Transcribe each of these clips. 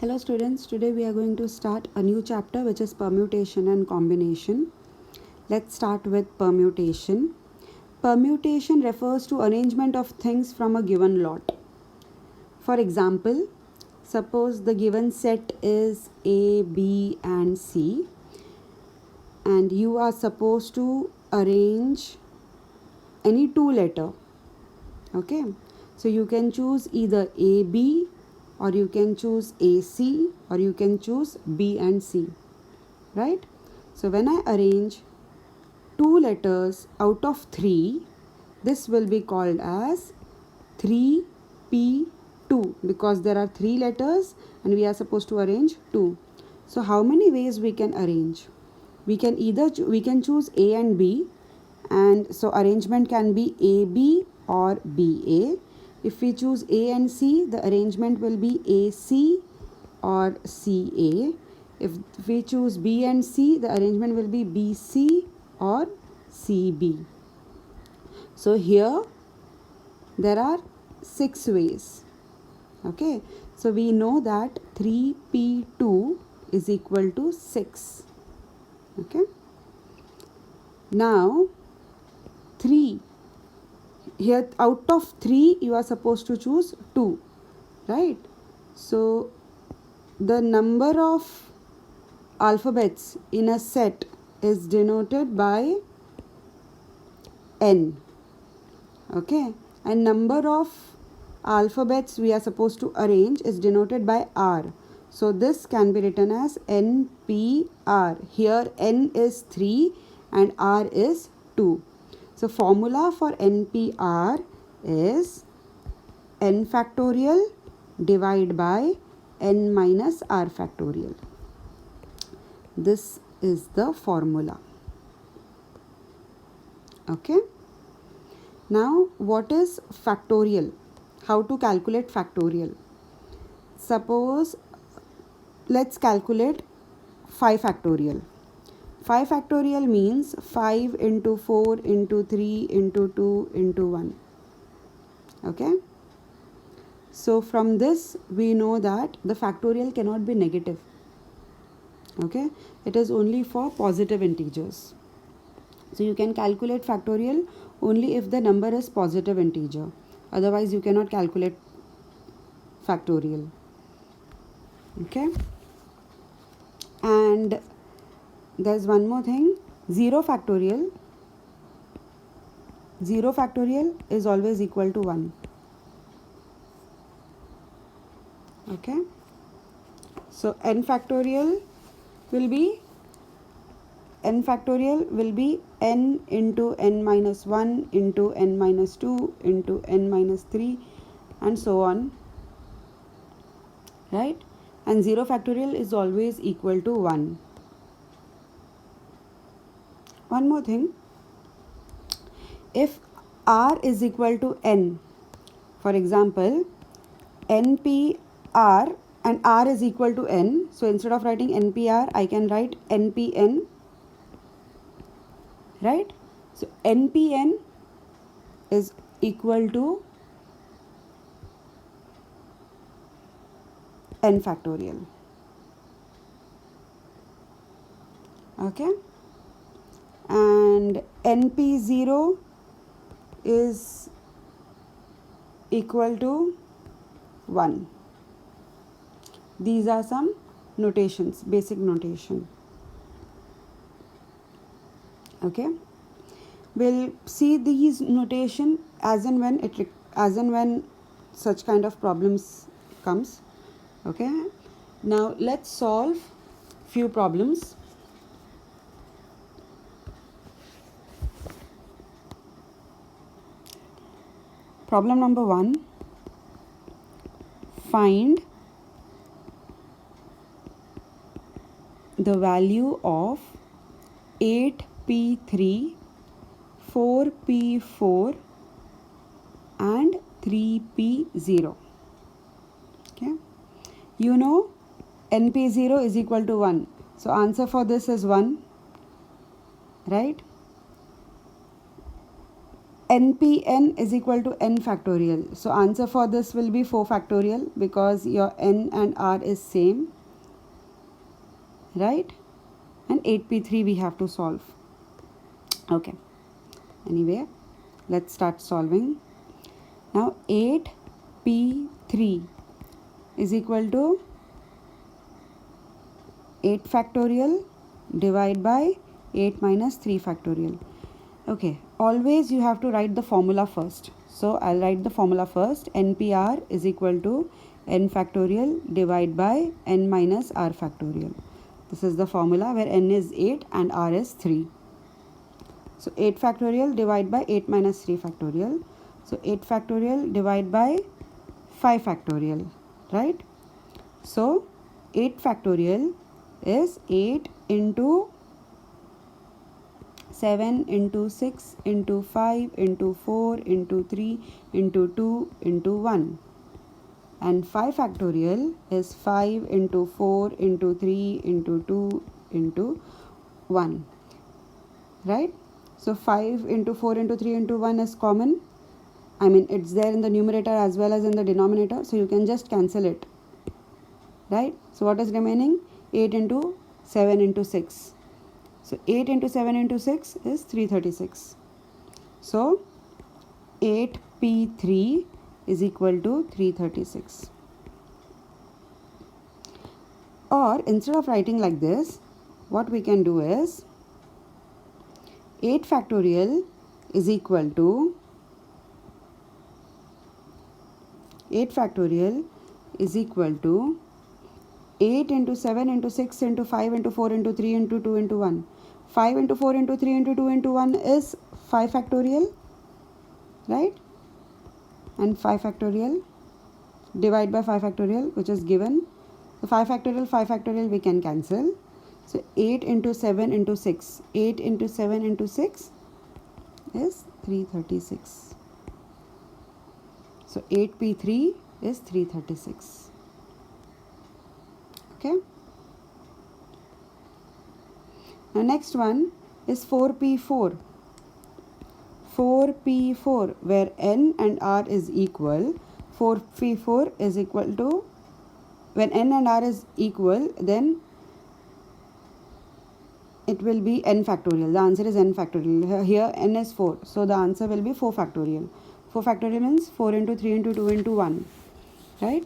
Hello students, today we are going to start a new chapter which is permutation and combination. Let's start with permutation. Permutation refers to arrangement of things from a given lot. For example, suppose the given set is A, B and C and you are supposed to arrange any two letter. Okay, so you can choose either AB or you can choose AC or you can choose B and C, right? So when I arrange two letters out of 3, this will be called as 3P2 because there are 3 letters and we are supposed to arrange 2. So how many ways we can arrange? We can choose A and B, and so arrangement can be AB or BA. If we choose A and C, the arrangement will be AC or CA. If we choose B and C, the arrangement will be BC or CB. So here there are 6 ways. Okay, so we know that 3P2 is equal to 6. Okay, now 3, here out of 3 you are supposed to choose 2, right? So the number of alphabets in a set is denoted by n. Okay, and number of alphabets we are supposed to arrange is denoted by r. So this can be written as NPR. Here n is 3 and r is 2. So formula for NPR is n factorial divided by n minus r factorial. This is the formula. Okay. Now what is factorial? How to calculate factorial? Suppose let's calculate 5 factorial. 5 factorial means 5 into 4 into 3 into 2 into 1. Okay. So from this we know that the factorial cannot be negative. Okay. It is only for positive integers. So you can calculate factorial only if the number is positive integer. Otherwise you cannot calculate factorial. Okay. And there's one more thing. 0 factorial is always equal to 1. Okay. So n factorial will be n into n minus 1 into n minus 2 into n minus 3 and so on, right? And 0 factorial is always equal to 1. One more thing, if r is equal to n, for example NPR and r is equal to n, so instead of writing NPR I can write NPN, right? So NPN is equal to n factorial. Okay, and NP0 is equal to 1. These are some notations, basic notation. Okay, we'll see these notation as and when such kind of problems comes. Okay, now let's solve few problems. Problem number 1, find the value of 8P3, 4P4 and 3P0. Okay, you know NP0 is equal to 1, so answer for this is 1, right? npn is equal to n factorial. So answer for this will be 4 factorial because your n and r is same, right? And 8p3 we have to solve. Okay, anyway, let's start solving. Now 8p3 is equal to 8 factorial divide by 8 minus 3 factorial. Okay, always you have to write the formula first. So I'll write the formula first. NPR is equal to n factorial divide by n minus r factorial. This is the formula where n is 8 and r is 3. So 8 factorial divide by 8 minus 3 factorial. So 8 factorial divide by 5 factorial, right? So 8 factorial is 8 into 7 into 6 into 5 into 4 into 3 into 2 into 1. And 5 factorial is 5 into 4 into 3 into 2 into 1. Right? So 5 into 4 into 3 into 1 is common. I mean, it's there in the numerator as well as in the denominator. So you can just cancel it. Right? So what is remaining? 8 into 7 into 6. So 8 into 7 into 6 is 336. So 8p3 is equal to 336. Or instead of writing like this, what we can do is 8 factorial is equal to 8 factorial is equal to 8 into 7 into 6 into 5 into 4 into 3 into 2 into 1. 5 into 4 into 3 into 2 into 1 is 5 factorial, right? And 5 factorial divide by 5 factorial, which is given. So 5 factorial we can cancel. So 8 into 7 into 6. 8 into 7 into 6 is 336. So 8p3 is 336. Okay. Now next one is 4p4. 4p4 where n and r is equal. 4p4 is equal to, when n and r is equal, then it will be n factorial. The answer is n factorial. Here n is 4. So the answer will be 4 factorial. 4 factorial means 4 into 3 into 2 into 1. Right?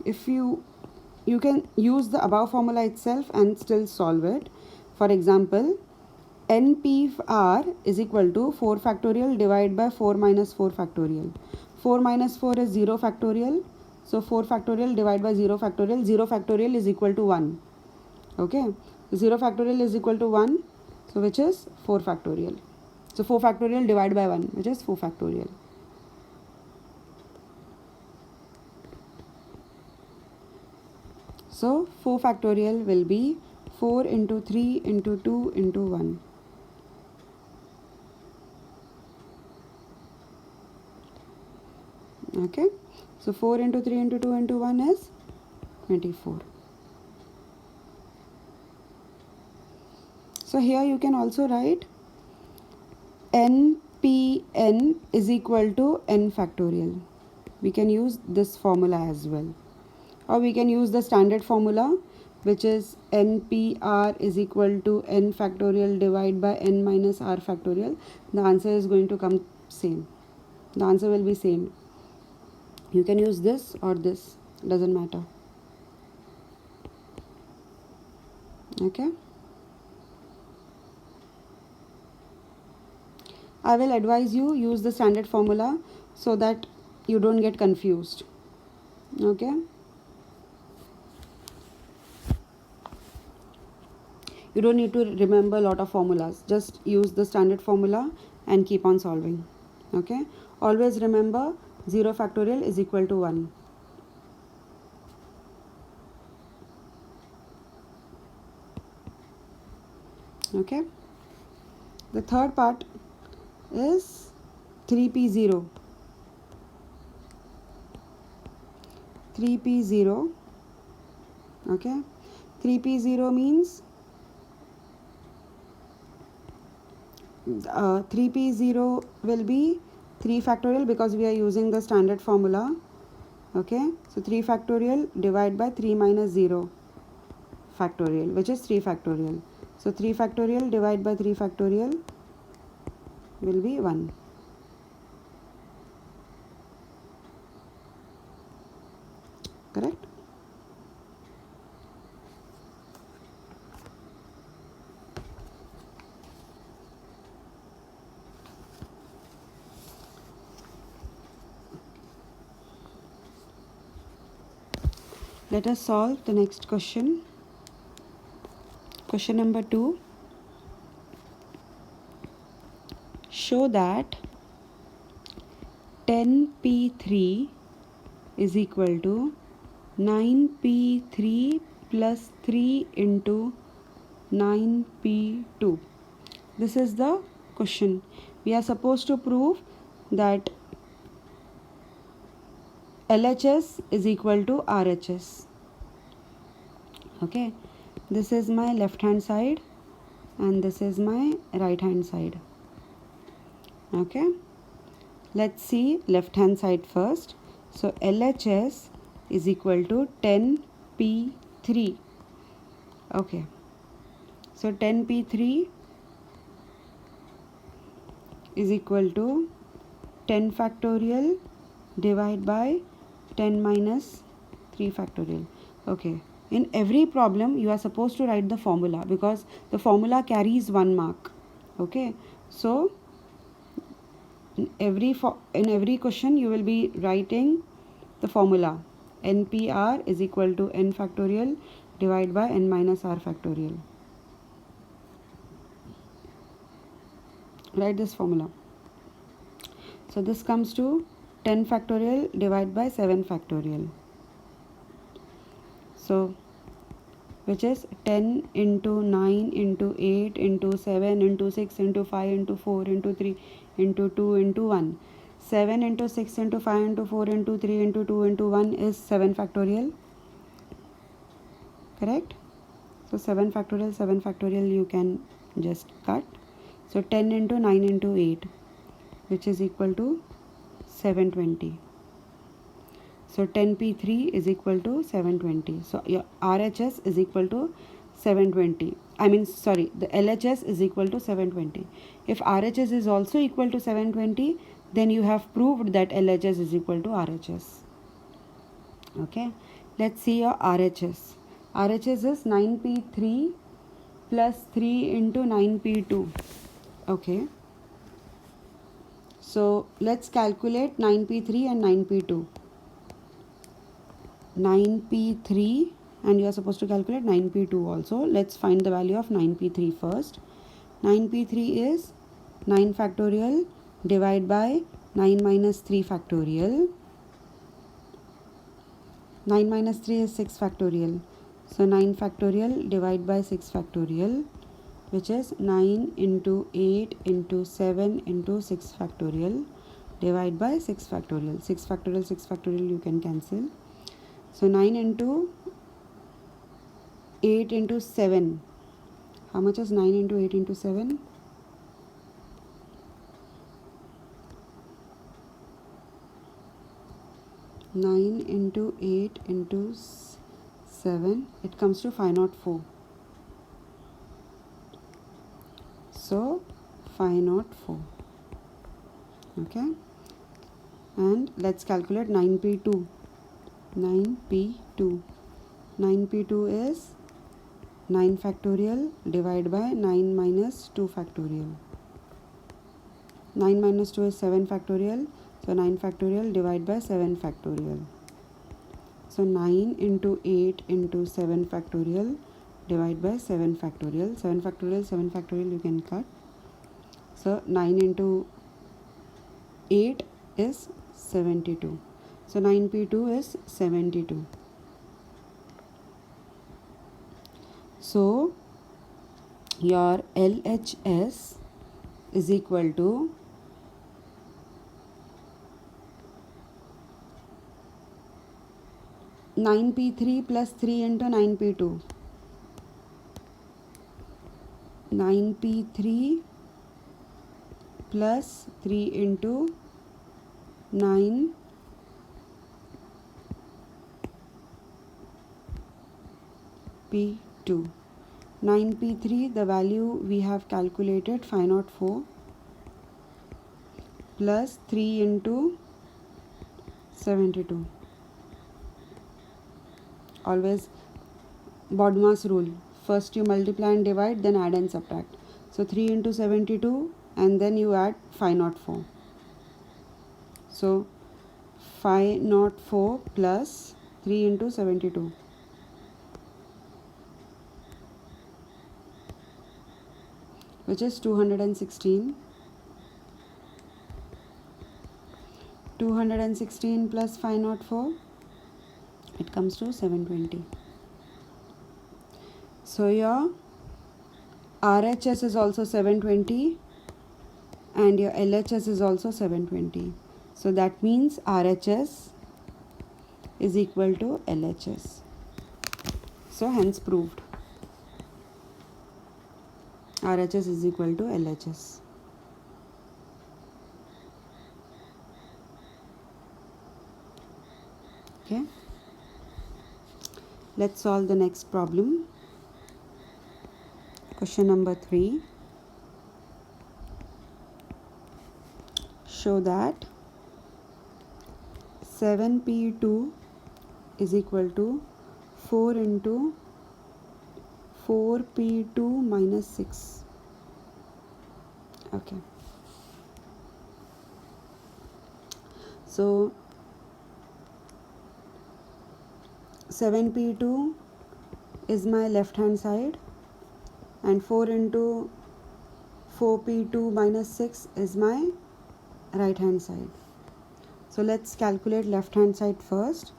If you can use the above formula itself and still solve it. For example, NPR is equal to 4 factorial divided by 4 minus 4 factorial. 4 minus 4 is 0 factorial. So 4 factorial divided by 0 factorial. 0 factorial is equal to 1. Okay. 0 factorial is equal to 1. So which is 4 factorial. So 4 factorial divided by 1, which is 4 factorial. So 4 factorial will be 4 into 3 into 2 into 1. Okay. So 4 into 3 into 2 into 1 is 24. So here you can also write NPN is equal to n factorial. We can use this formula as well. Or we can use the standard formula, which is NPR is equal to n factorial divided by n minus r factorial. The answer is going to come same. The answer will be same. You can use this or this, doesn't matter. Okay. I will advise you use the standard formula so that you don't get confused. Okay. You don't need to remember a lot of formulas. Just use the standard formula and keep on solving. Okay. Always remember 0 factorial is equal to 1. Okay. The third part is 3p0. 3p0. Okay. 3p0 means 3p0 will be 3 factorial because we are using the standard formula. Okay, so 3 factorial divide by 3 minus 0 factorial, which is 3 factorial. So 3 factorial divide by 3 factorial will be 1. Correct? Let us solve the next question. Question number 2. Show that 10p3 is equal to 9p3 plus 3 into 9p2. This is the question. We are supposed to prove that LHS is equal to RHS. Okay, this is my left hand side and this is my right hand side. Okay, let's see left hand side first. So LHS is equal to 10p3. Okay, so 10p3 is equal to 10 factorial divide by 10 minus 3 factorial. Okay, in every problem you are supposed to write the formula because the formula carries 1 mark. Okay, so in every question you will be writing the formula. NPR is equal to n factorial divided by n minus r factorial. Write this formula. So this comes to 10 factorial divided by 7 factorial. So which is 10 into 9 into 8 into 7 into 6 into 5 into 4 into 3 into 2 into 1. 7 into 6 into 5 into 4 into 3 into 2 into 1 is 7 factorial. Correct? So 7 factorial you can just cut. So 10 into 9 into 8, which is equal to 720. So 10p3 is equal to 720. So your RHS is equal to 720. The LHS is equal to 720. If RHS is also equal to 720, then you have proved that LHS is equal to RHS. Okay, let's see your RHS. RHS is 9p3 plus 3 into 9p2. Okay, so let's calculate 9p3 and 9p2. 9p3 and you are supposed to calculate 9p2 also. Let's find the value of 9p3 first. 9p3 is 9 factorial divided by 9 minus 3 factorial. 9 minus 3 is 6 factorial. So 9 factorial divided by 6 factorial, which is 9 into 8 into 7 into 6 factorial divided by 6 factorial. 6 factorial you can cancel. So 9 into 8 into 7. How much is 9 into 8 into 7? 9 into 8 into 7. It comes to 504. So 504. Okay. And let's calculate 9p2. 9p2 is 9 factorial divided by 9 minus 2 factorial. 9 minus 2 is 7 factorial. So 9 factorial divided by 7 factorial. So 9 into 8 into 7 factorial divided by 7 factorial. 7 factorial you can cut. So 9 into 8 is 72. So 9p2 is 72. So your LHS is equal to 9p3 plus 3 into 9p2. 9p3 plus 3 into 9p2. 9p3, the value we have calculated 504 plus 3 into 72. Always BODMAS rule. First you multiply and divide, then add and subtract. So 3 into 72 and then you add 504. So 504 plus 3 into 72. Which is 216. 216 plus 504, it comes to 720. So your RHS is also 720 and your LHS is also 720. So that means RHS is equal to LHS. So hence proved. RHS is equal to LHS. Okay. Let's solve the next problem. Question number 3. Show that 7p2 is equal to 4 into 4p2 minus 6. Okay. So 7p2 is my left hand side and 4 into 4p2 minus 6 is my right hand side. So let's calculate left hand side first.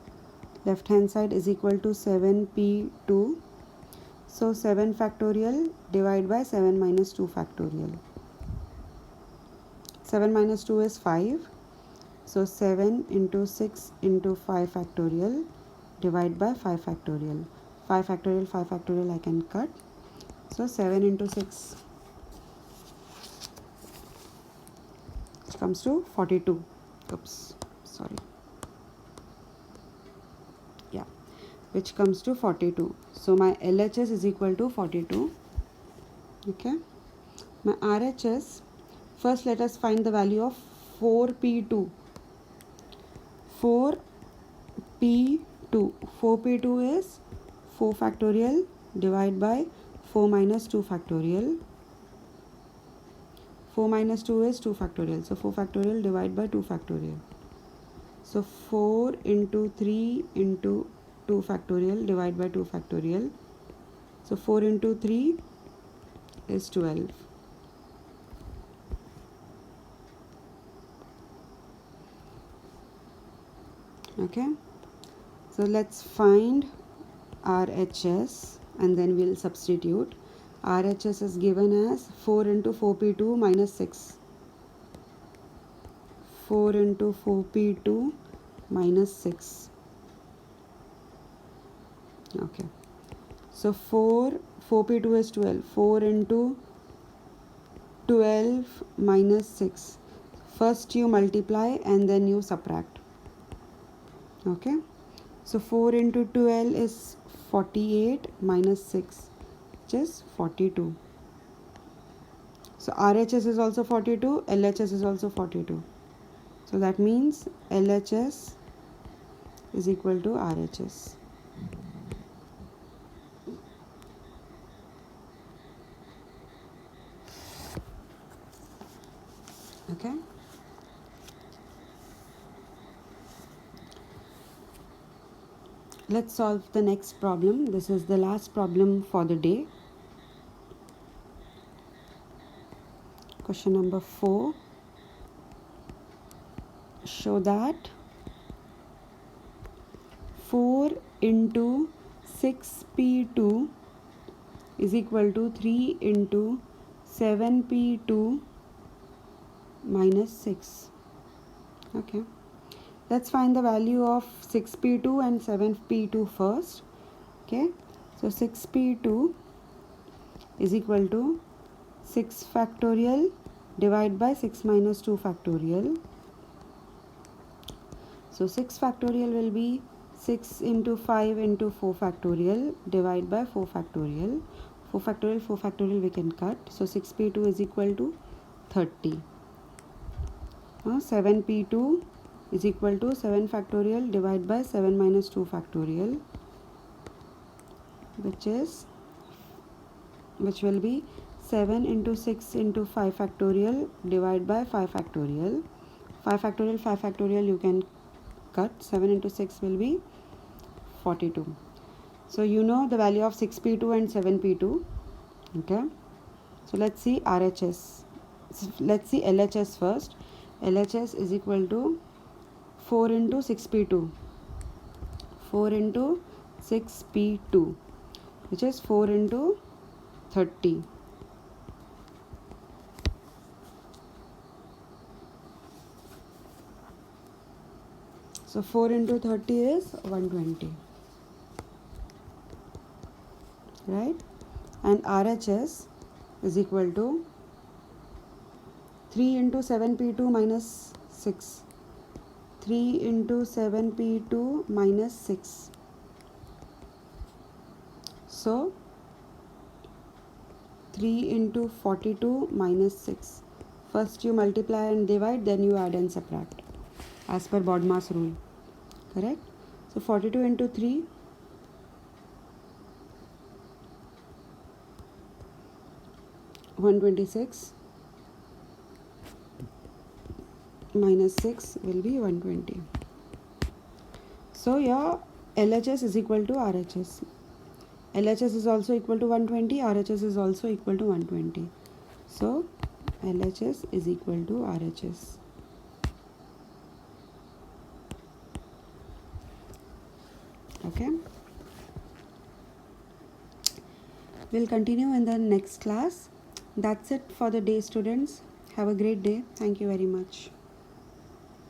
Left hand side is equal to 7p2. So 7 factorial divided by 7 minus 2 factorial. 7 minus 2 is 5. So 7 into 6 into 5 factorial divide by 5 factorial. 5 factorial I can cut. So 7 into 6 comes to 42. Oops, sorry. Yeah, which comes to 42. So my LHS is equal to 42. Okay. My RHS, first let us find the value of 4p2. 4p2. 4p2 is 4 factorial divided by 4 minus 2 factorial. 4 minus 2 is 2 factorial. So 4 factorial divided by 2 factorial. So 4 into 3 into 2 factorial divided by 2 factorial. So 4 into 3 is 12. Okay. So let's find RHS and then we'll substitute. RHS is given as 4 into 4p2 minus 6. 4 into 4p2 minus 6. Okay. So 4p2 is 12. 4 into 12 minus 6. First you multiply and then you subtract. Okay. So 4 into 12 is 48 minus 6, which is 42. So RHS is also 42, LHS is also 42. So that means LHS is equal to RHS. Okay. Let's solve the next problem. This is the last problem for the day. Question number 4. Show that 4 into 6p2 is equal to 3 into 7p2 minus 6. Okay. Let's find the value of 6p2 and 7p2 first. Okay. So 6p2 is equal to 6 factorial divided by 6 minus 2 factorial. So 6 factorial will be 6 into 5 into 4 factorial divided by 4 factorial. 4 factorial we can cut. So 6p2 is equal to 30. 7p2 is equal to 7 factorial divided by 7 minus 2 factorial, which will be 7 into 6 into 5 factorial divided by 5 factorial. 5 factorial you can cut. 7 into 6 will be 42. So you know the value of 6p2 and 7p2. Okay, so let's see RHS. Let's see LHS first. LHS is equal to 4 into 6p2. 4 into 6p2, which is 4 into 30. So 4 into 30 is 120. Right? And RHS is equal to 3 into 7p2 minus 6. 3 into 7p2 minus 6. So 3 into 42 minus 6. First you multiply and divide, then you add and subtract as per BODMAS rule. Correct? So 42 into 3, 126 minus 6 will be 120. So your LHS is equal to RHS. LHS is also equal to 120, RHS is also equal to 120. So LHS is equal to RHS. Okay. We'll continue in the next class. That's it for the day, students. Have a great day. Thank you very much.